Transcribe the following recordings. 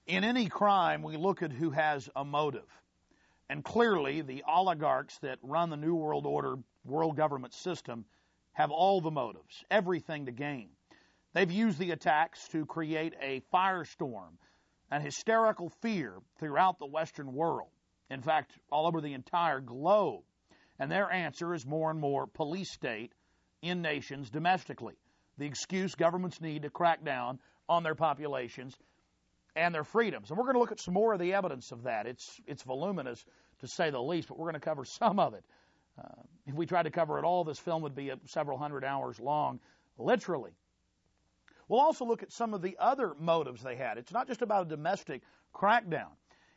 In any crime, we look at who has a motive. And clearly, the oligarchs that run the New World Order world government system have all the motives, everything to gain. They've used the attacks to create a firestorm, an hysterical fear throughout the Western world. In fact, all over the entire globe. And their answer is more and more police state in nations domestically. The excuse governments need to crack down on their populations and their freedoms. And we're going to look at some more of the evidence of that. It's voluminous, to say the least, but we're going to cover some of it. If we tried to cover it all, this film would be several hundred hours long, literally. We'll also look at some of the other motives they had. It's not just about a domestic crackdown.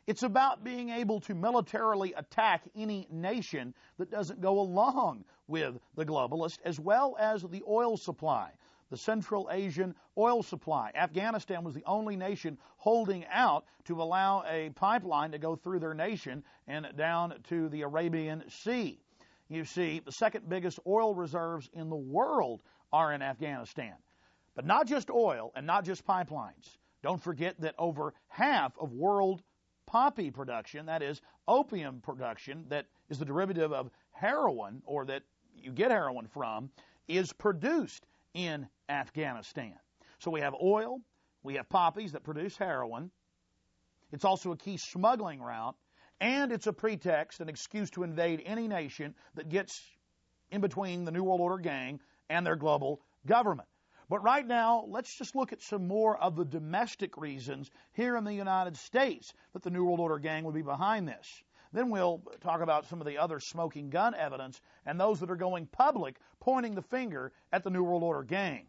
It's about being able to militarily attack any nation that doesn't go along with the globalists, as well as the oil supply, the Central Asian oil supply. Afghanistan was the only nation holding out to allow a pipeline to go through their nation and down to the Arabian Sea. You see, the second biggest oil reserves in the world are in Afghanistan. But not just oil and not just pipelines. Don't forget that over half of world poppy production, that is opium production, that is the derivative of heroin, or that you get heroin from, is produced in Afghanistan. So we have oil, we have poppies that produce heroin. It's also a key smuggling route, and it's a pretext, an excuse to invade any nation that gets in between the New World Order gang and their global government. But right now, let's just look at some more of the domestic reasons here in the United States that the New World Order gang would be behind this. Then we'll talk about some of the other smoking gun evidence and those that are going public, pointing the finger at the New World Order gang.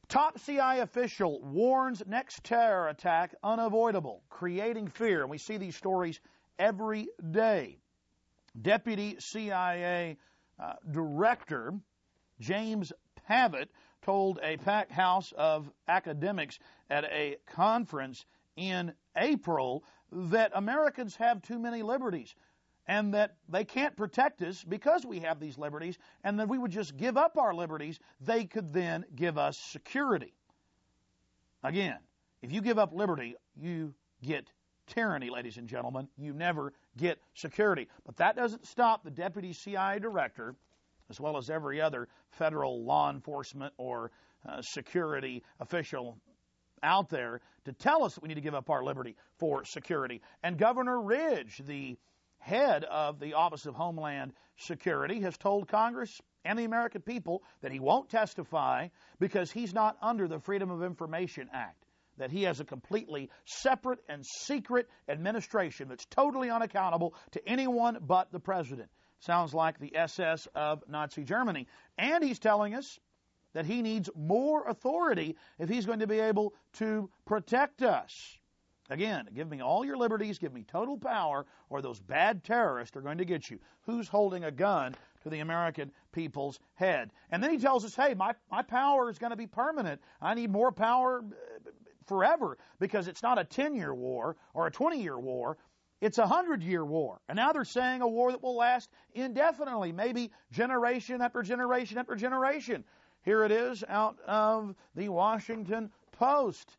Top CIA official warns next terror attack unavoidable, creating fear. And we see these stories every day. Deputy CIA Director James Pavitt told a packed house of academics at a conference in April that Americans have too many liberties and that they can't protect us because we have these liberties, and that we would just give up our liberties, they could then give us security. Again, if you give up liberty, you get tyranny, ladies and gentlemen. You never get security. But that doesn't stop the deputy CIA director, as well as every other federal law enforcement or security official out there, to tell us that we need to give up our liberty for security. And Governor Ridge, the head of the Office of Homeland Security, has told Congress and the American people that he won't testify because he's not under the Freedom of Information Act, that he has a completely separate and secret administration that's totally unaccountable to anyone but the president. Sounds like the SS of Nazi Germany. And he's telling us that he needs more authority if he's going to be able to protect us. Again, give me all your liberties, give me total power, or those bad terrorists are going to get you. Who's holding a gun to the American people's head? And then he tells us, hey, my power is going to be permanent. I need more power forever, because it's not a 10-year war or a 20-year war. It's a 100-year war. And now they're saying a war that will last indefinitely, maybe generation after generation after generation. Here it is out of the Washington Post.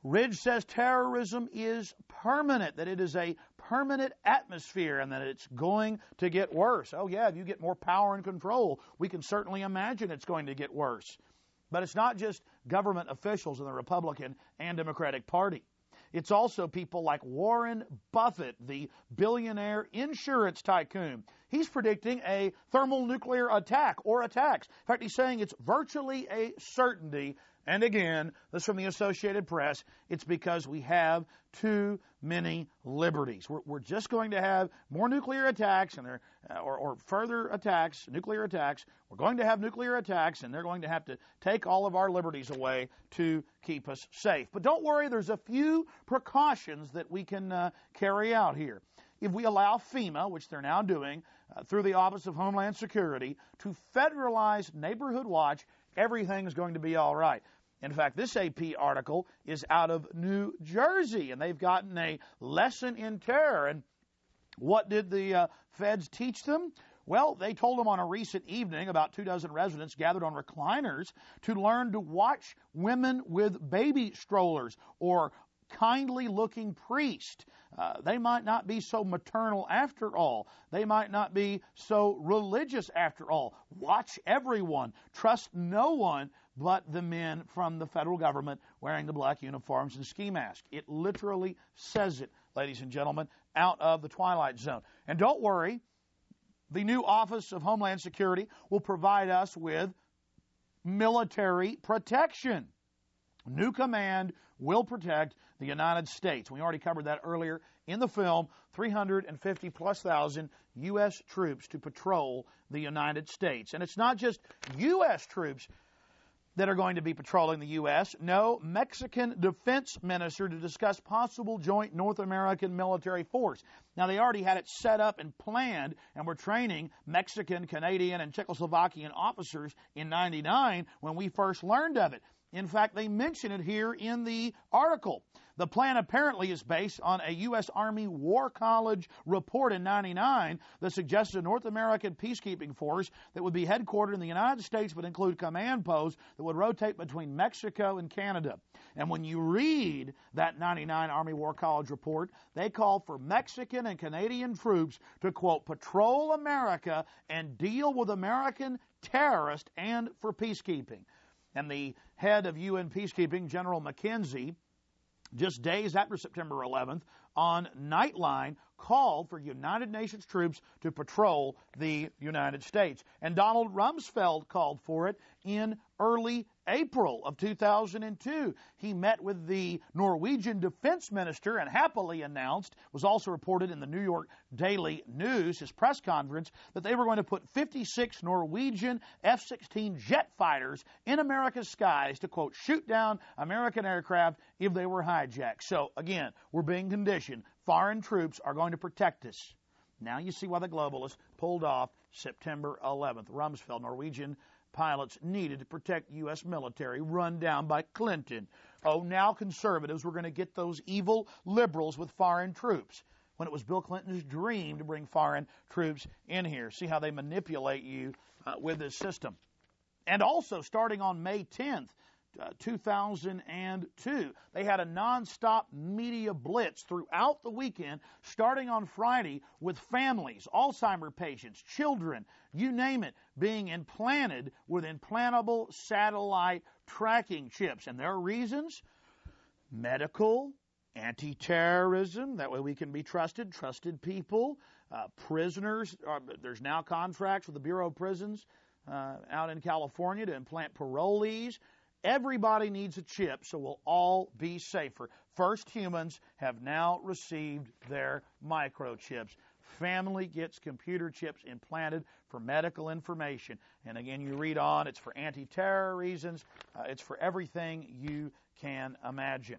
Ridge says terrorism is permanent, that it is a permanent atmosphere and that it's going to get worse. Oh yeah, if you get more power and control, we can certainly imagine it's going to get worse. But it's not just government officials in the Republican and Democratic Party. It's also people like Warren Buffett, the billionaire insurance tycoon. He's predicting a thermonuclear attack or attacks. In fact, he's saying it's virtually a certainty. And again, this from the Associated Press, it's because we have too many liberties. We're just going to have more nuclear attacks and or further attacks, nuclear attacks. We're going to have nuclear attacks, and they're going to have to take all of our liberties away to keep us safe. But don't worry, there's a few precautions that we can carry out here. If we allow FEMA, which they're now doing through the Office of Homeland Security, to federalize Neighborhood Watch, everything's going to be all right. In fact, this AP article is out of New Jersey, and they've gotten a lesson in terror. And what did the feds teach them? Well, they told them on a recent evening about 24 residents gathered on recliners to learn to watch women with baby strollers or kindly-looking priest. They might not be so maternal after all. They might not be so religious after all. Watch everyone. Trust no one but the men from the federal government wearing the black uniforms and ski masks. It literally says it, ladies and gentlemen, out of the Twilight Zone. And don't worry, the new Office of Homeland Security will provide us with military protection. New command will protect the United States. We already covered that earlier in the film. 350,000+ U.S. troops to patrol the United States. And it's not just U.S. troops that are going to be patrolling the U.S. No, Mexican defense minister to discuss possible joint North American military force. Now, they already had it set up and planned and were training Mexican, Canadian, and Czechoslovakian officers in '99 when we first learned of it. In fact, they mention it here in the article. The plan apparently is based on a U.S. Army War College report in '99 that suggested a North American peacekeeping force that would be headquartered in the United States but include command posts that would rotate between Mexico and Canada. And when you read that '99 Army War College report, they call for Mexican and Canadian troops to, quote, patrol America and deal with American terrorists and for peacekeeping. And the head of UN peacekeeping, General McKenzie, just days after September 11th, on Nightline, called for United Nations troops to patrol the United States. And Donald Rumsfeld called for it in early April of 2002. He met with the Norwegian defense minister and happily announced, was also reported in the New York Daily News, his press conference, that they were going to put 56 Norwegian F-16 jet fighters in America's skies to, quote, shoot down American aircraft if they were hijacked. So, again, we're being conditioned. Foreign troops are going to protect us. Now you see why the globalists pulled off September 11th. Rumsfeld, Norwegian pilots needed to protect U.S. military run down by Clinton. Oh, now conservatives were going to get those evil liberals with foreign troops when it was Bill Clinton's dream to bring foreign troops in here. See how they manipulate you with this system. And also, starting on May 10th, 2002, they had a nonstop media blitz throughout the weekend, starting on Friday, with families, Alzheimer patients, children, you name it, being implanted with implantable satellite tracking chips. And there are reasons: medical, anti-terrorism, that way we can be trusted people, prisoners. There's now contracts with the Bureau of Prisons out in California to implant parolees. Everybody needs a chip, so we'll all be safer. First humans have now received their microchips. Family gets computer chips implanted for medical information. And again, you read on, it's for anti-terror reasons. It's for everything you can imagine.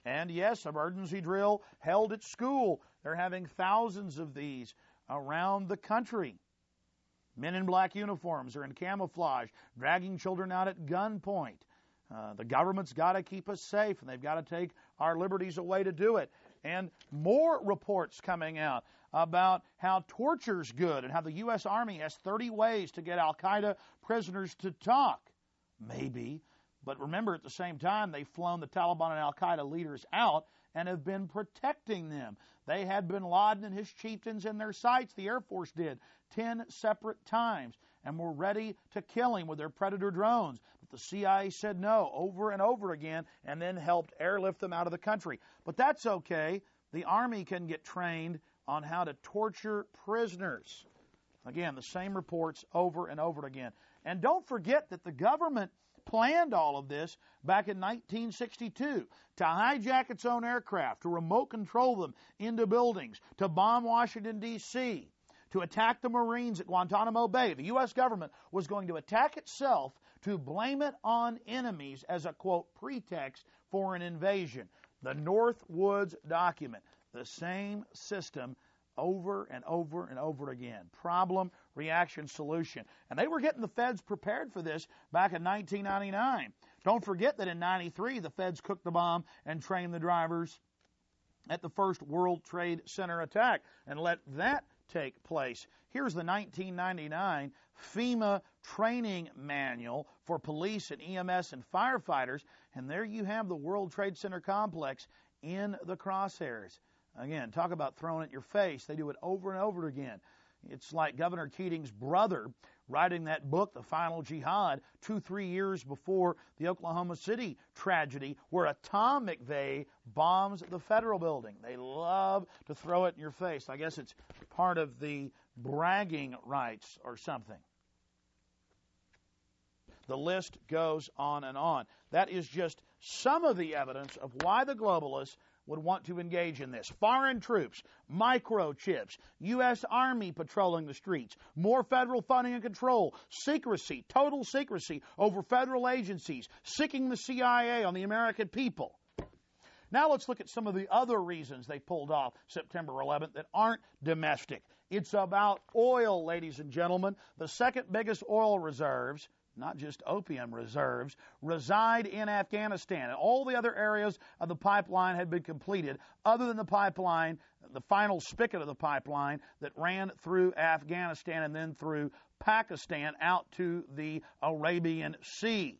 And yes, emergency drill held at school. They're having thousands of these around the country. Men in black uniforms are in camouflage, dragging children out at gunpoint. The government's got to keep us safe, and they've got to take our liberties away to do it. And more reports coming out about how torture's good and how the U.S. Army has 30 ways to get al-Qaeda prisoners to talk. Maybe. But remember, at the same time, they've flown the Taliban and al-Qaeda leaders out and have been protecting them. They had bin Laden and his chieftains in their sights, the Air Force did, 10 separate times, and were ready to kill him with their Predator drones. But the CIA said no over and over again and then helped airlift them out of the country. But that's okay. The Army can get trained on how to torture prisoners. Again, the same reports over and over again. And don't forget that the government planned all of this back in 1962 to hijack its own aircraft, to remote control them into buildings, to bomb Washington, D.C., to attack the Marines at Guantanamo Bay. The U.S. government was going to attack itself to blame it on enemies as a, quote, pretext for an invasion. The Northwoods document, the same system over and over and over again. Problem, reaction, solution. And they were getting the feds prepared for this back in 1999. Don't forget that in 93, the feds cooked the bomb and trained the drivers at the first World Trade Center attack and let that take place. Here's the 1999 FEMA training manual for police and EMS and firefighters, and there you have the World Trade Center complex in the crosshairs. Again, talk about throwing it in your face. They do it over and over again. It's like Governor Keating's brother writing that book, The Final Jihad, 2-3 years before the Oklahoma City tragedy, where Atomic McVeigh bombs the federal building. They love to throw it in your face. I guess it's part of the bragging rights or something. The list goes on and on. That is just some of the evidence of why the globalists would want to engage in this. Foreign troops, microchips, U.S. Army patrolling the streets, more federal funding and control, secrecy, total secrecy over federal agencies, sicking the CIA on the American people. Now let's look at some of the other reasons they pulled off September 11th that aren't domestic. It's about oil, ladies and gentlemen. The second biggest oil reserves, not just opium reserves, reside in Afghanistan. And all the other areas of the pipeline had been completed, other than the pipeline, the final spigot of the pipeline that ran through Afghanistan and then through Pakistan out to the Arabian Sea.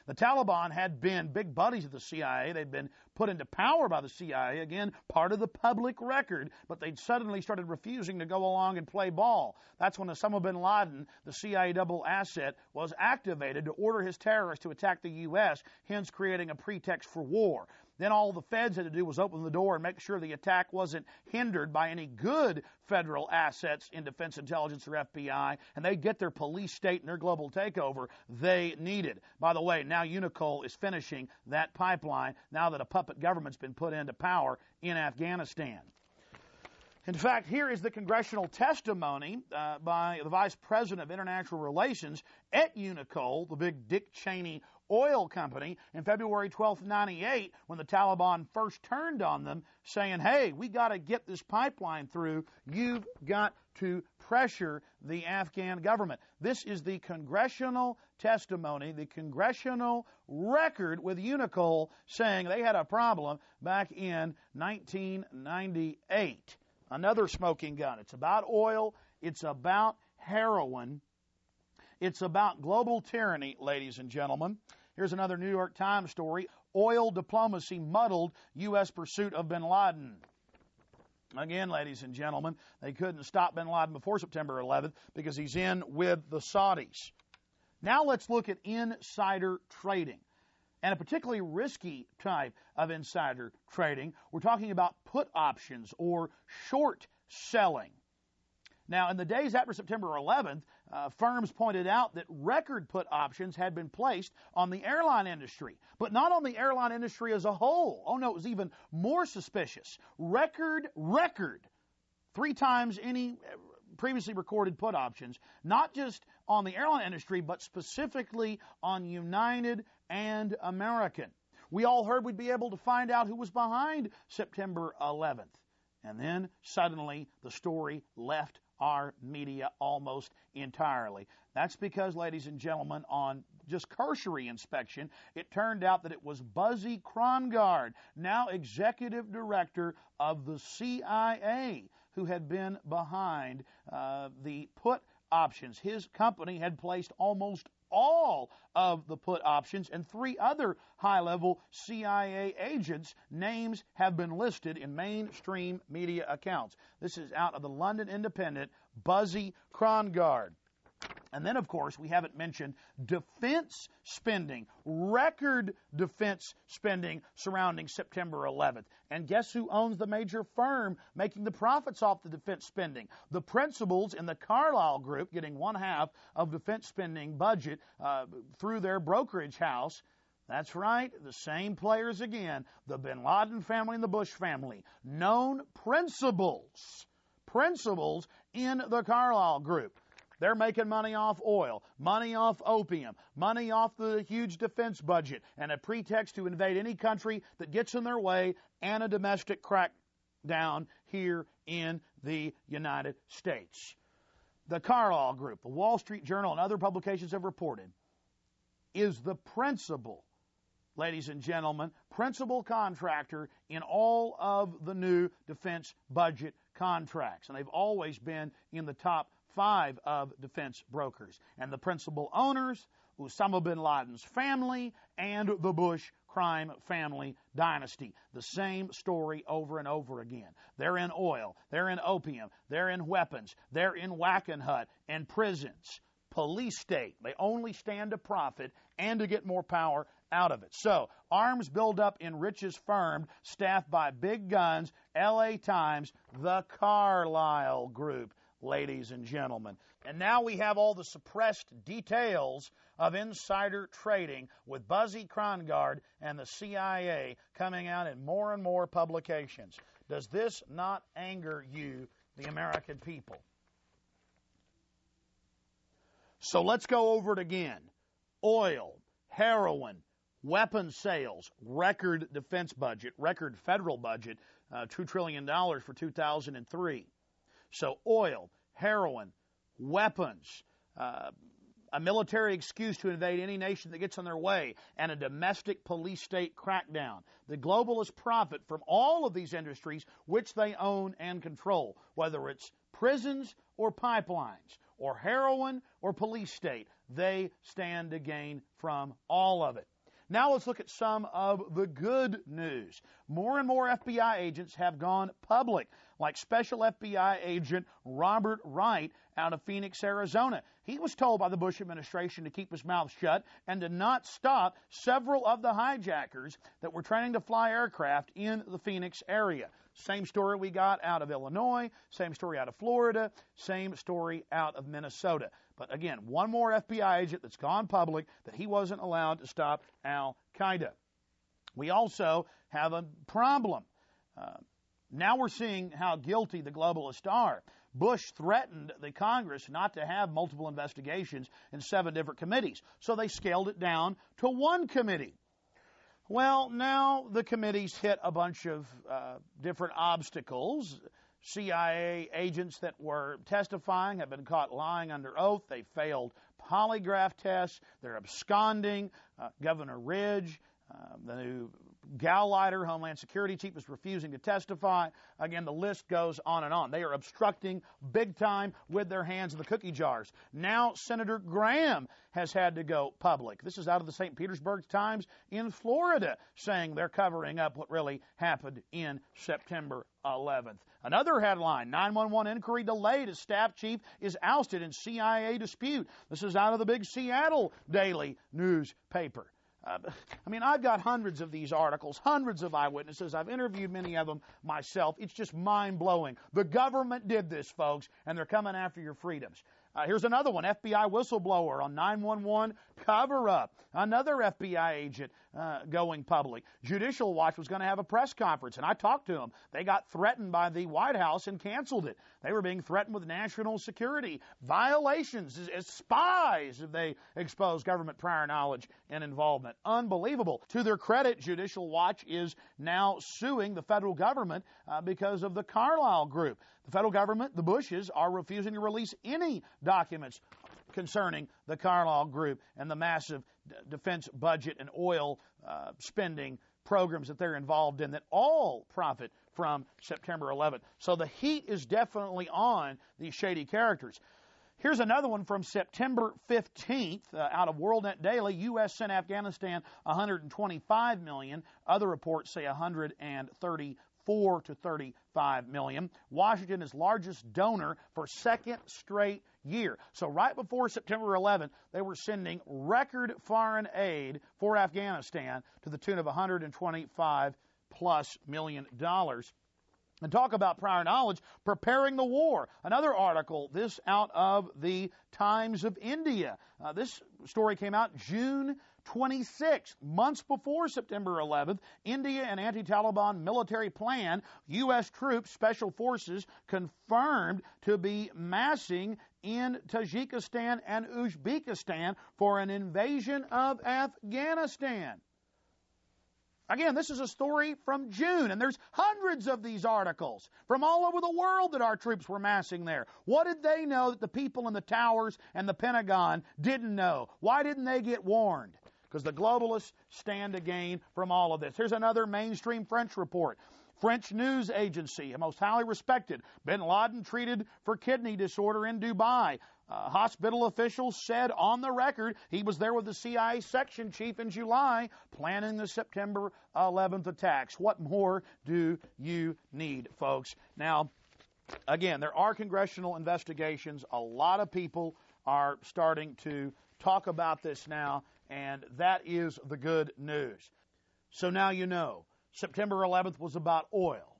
The Taliban had been big buddies of the CIA. They'd been put into power by the CIA, again, part of the public record, but they'd suddenly started refusing to go along and play ball. That's when Osama bin Laden, the CIA double asset, was activated to order his terrorists to attack the U.S., hence creating a pretext for war. Then all the feds had to do was open the door and make sure the attack wasn't hindered by any good federal assets in Defense Intelligence or FBI, and they'd get their police state and their global takeover they needed. By the way, now Unocal is finishing that pipeline now that a puppet government's been put into power in Afghanistan. In fact, here is the congressional testimony by the Vice President of International Relations at Unocal, the big Dick Cheney oil company, in February 12th, 1998, when the Taliban first turned on them, saying, hey, we got to get this pipeline through. You've got to pressure the Afghan government. This is the congressional testimony, the congressional record with Unocal saying they had a problem back in 1998. Another smoking gun. It's about oil. It's about heroin. It's about global tyranny, ladies and gentlemen. Here's another New York Times story. Oil diplomacy muddled U.S. pursuit of bin Laden. Again, ladies and gentlemen, they couldn't stop bin Laden before September 11th because he's in with the Saudis. Now let's look at insider trading, and a particularly risky type of insider trading. We're talking about put options or short selling. Now, in the days after September 11th, firms pointed out that record put options had been placed on the airline industry, but not on the airline industry as a whole. Oh, no, it was even more suspicious. Record, 3 times any previously recorded put options, not just on the airline industry, but specifically on United and American. We all heard we'd be able to find out who was behind September 11th. And then suddenly the story left our media almost entirely. That's because, ladies and gentlemen, on just cursory inspection, it turned out that it was Buzzy Krongard, now executive director of the CIA, who had been behind the put options. His company had placed almost all of the put options, and 3 other high-level CIA agents' names have been listed in mainstream media accounts. This is out of the London Independent, Buzzy Krongard. And then, of course, we haven't mentioned defense spending, record defense spending surrounding September 11th. And guess who owns the major firm making the profits off the defense spending? The principals in the Carlyle Group getting 1/2 of defense spending budget through their brokerage house. That's right, the same players again, the bin Laden family and the Bush family. Known principals in the Carlyle Group. They're making money off oil, money off opium, money off the huge defense budget, and a pretext to invade any country that gets in their way, and a domestic crackdown here in the United States. The Carlyle Group, the Wall Street Journal, and other publications have reported, is the principal, ladies and gentlemen, principal contractor in all of the new defense budget contracts, and they've always been in the top 5 of defense brokers. And the principal owners, Osama bin Laden's family and the Bush crime family dynasty. The same story over and over again. They're in oil, they're in opium, they're in weapons, they're in Wackenhut and prisons. Police state. They only stand to profit and to get more power out of it. So, arms buildup in riches firm, staffed by big guns, LA Times, the Carlyle Group, ladies and gentlemen. And now we have all the suppressed details of insider trading with Buzzy Krongard and the CIA coming out in more and more publications. Does this not anger you, the American people? So let's go over it again. Oil, heroin, weapons sales, record defense budget, record federal budget, $2 trillion for 2003. So oil, heroin, weapons, a military excuse to invade any nation that gets in their way, and a domestic police state crackdown. The globalists profit from all of these industries which they own and control, whether it's prisons or pipelines or heroin or police state. They stand to gain from all of it. Now let's look at some of the good news. More and more FBI agents have gone public, like Special FBI Agent Robert Wright out of Phoenix, Arizona. He was told by the Bush administration to keep his mouth shut and to not stop several of the hijackers that were trying to fly aircraft in the Phoenix area. Same story we got out of Illinois, same story out of Florida, same story out of Minnesota. But again, one more FBI agent that's gone public that he wasn't allowed to stop Al-Qaeda. We also have a problem. Now we're seeing how guilty the globalists are. Bush threatened the Congress not to have multiple investigations in 7 different committees, so they scaled it down to 1 committee. Well, now the committees hit a bunch of different obstacles. CIA agents that were testifying have been caught lying under oath. They failed polygraph tests. They're absconding. Governor Ridge, the new Gauleiter, Homeland Security Chief, is refusing to testify. Again, the list goes on and on. They are obstructing big time with their hands in the cookie jars. Now Senator Graham has had to go public. This is out of the St. Petersburg Times in Florida, saying they're covering up what really happened in September 11th. Another headline, 911 inquiry delayed as staff chief is ousted in CIA dispute. This is out of the big Seattle Daily newspaper. I've got hundreds of these articles, hundreds of eyewitnesses. I've interviewed many of them myself. It's just mind-blowing. The government did this, folks, and they're coming after your freedoms. Here's another one, FBI whistleblower on 911 cover-up. Another FBI agent going public. Judicial Watch was going to have a press conference, and I talked to them. They got threatened by the White House and canceled it. They were being threatened with national security violations as spies if they exposed government prior knowledge and involvement. Unbelievable. To their credit, Judicial Watch is now suing the federal government because of the Carlyle Group. The federal government, the Bushes, are refusing to release any documents concerning the Carlyle Group and the massive defense budget and oil spending programs that they're involved in that all profit from September 11th. So the heat is definitely on these shady characters. Here's another one from September 15th out of WorldNet Daily. U.S. sent Afghanistan $125 million. Other reports say $134 to $35 million. Washington is largest donor for second straight year. So right before September 11th, they were sending record foreign aid for Afghanistan to the tune of $125+ million. And talk about prior knowledge, preparing the war. Another article, this out of the Times of India. This story came out June 26th, months before September 11th. India and anti-Taliban military plan, U.S. troops, special forces, confirmed to be massing in Tajikistan and Uzbekistan for an invasion of Afghanistan. Again, this is a story from June, and there's hundreds of these articles from all over the world that our troops were massing there. What did they know that the people in the towers and the Pentagon didn't know? Why didn't they get warned? Because the globalists stand to gain from all of this. Here's another mainstream French report. French news agency, a most highly respected, bin Laden treated for kidney disorder in Dubai. Hospital officials said on the record he was there with the CIA section chief in July planning the September 11th attacks. What more do you need, folks? Now, again, there are congressional investigations. A lot of people are starting to talk about this now, and that is the good news. So now you know, September 11th was about oil.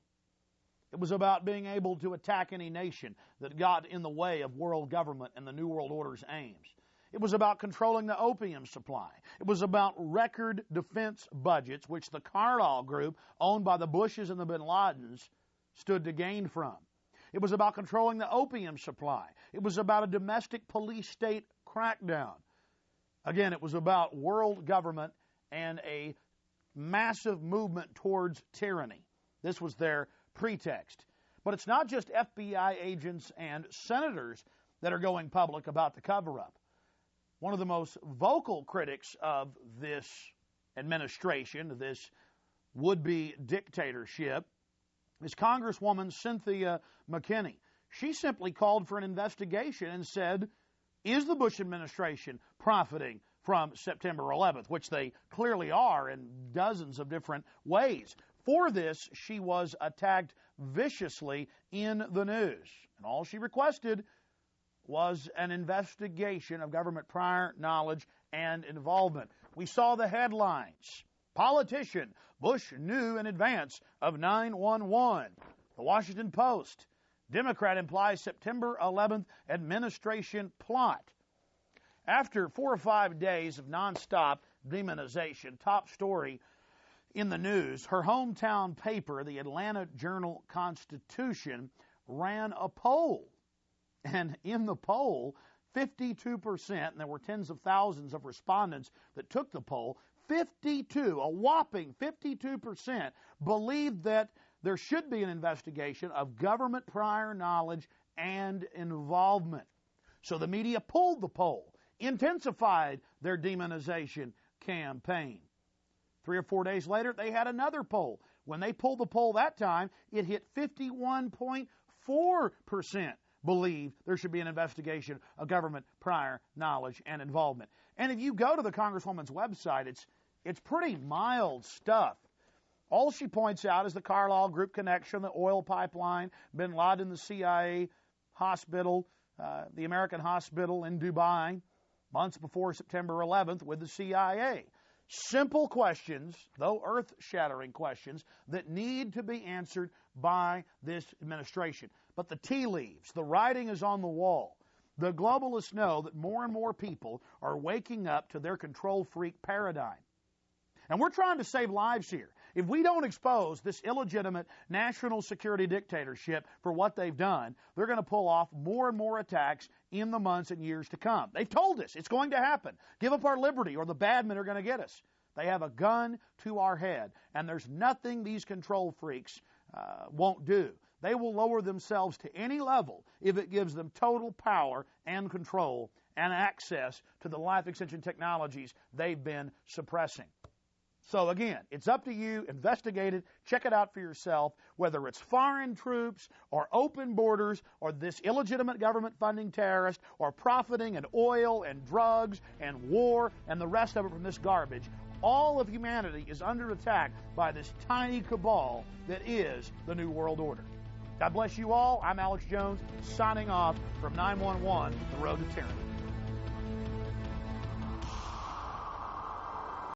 It was about being able to attack any nation that got in the way of world government and the New World Order's aims. It was about controlling the opium supply. It was about record defense budgets, which the Carlyle Group, owned by the Bushes and the bin Ladens, stood to gain from. It was about controlling the opium supply. It was about a domestic police state crackdown. Again, it was about world government and a massive movement towards tyranny. This was their pretext. But it's not just FBI agents and senators that are going public about the cover-up. One of the most vocal critics of this administration, this would-be dictatorship, is Congresswoman Cynthia McKinney. She simply called for an investigation and said, is the Bush administration profiting from September 11th, which they clearly are in dozens of different ways. For this, she was attacked viciously in the news. And all she requested was an investigation of government prior knowledge and involvement. We saw the headlines. Politician, Bush knew in advance of 9/11. The Washington Post, Democrat implies September 11th administration plot. After 4 or 5 days of nonstop demonization, top story in the news, her hometown paper, the Atlanta Journal-Constitution, ran a poll. And in the poll, 52%, and there were tens of thousands of respondents that took the poll, a whopping 52% believed that there should be an investigation of government prior knowledge and involvement. So the media pulled the poll, intensified their demonization campaign. 3 or 4 days later, they had another poll. When they pulled the poll that time, it hit 51.4% believe there should be an investigation of government prior knowledge and involvement. And if you go to the Congresswoman's website, it's pretty mild stuff. All she points out is the Carlyle Group connection, the oil pipeline, bin Laden, the CIA hospital, the American hospital in Dubai, months before September 11th with the CIA. Simple questions, though earth-shattering questions, that need to be answered by this administration. But the tea leaves, the writing is on the wall. The globalists know that more and more people are waking up to their control freak paradigm. And we're trying to save lives here. If we don't expose this illegitimate national security dictatorship for what they've done, they're going to pull off more and more attacks in the months and years to come. They've told us it's going to happen. Give up our liberty or the bad men are going to get us. They have a gun to our head, and there's nothing these control freaks won't do. They will lower themselves to any level if it gives them total power and control and access to the life extension technologies they've been suppressing. So again, it's up to you. Investigate it. Check it out for yourself, whether it's foreign troops or open borders or this illegitimate government funding terrorists or profiting in oil and drugs and war and the rest of it from this garbage. All of humanity is under attack by this tiny cabal that is the New World Order. God bless you all. I'm Alex Jones, signing off from 911, The Road to Tyranny.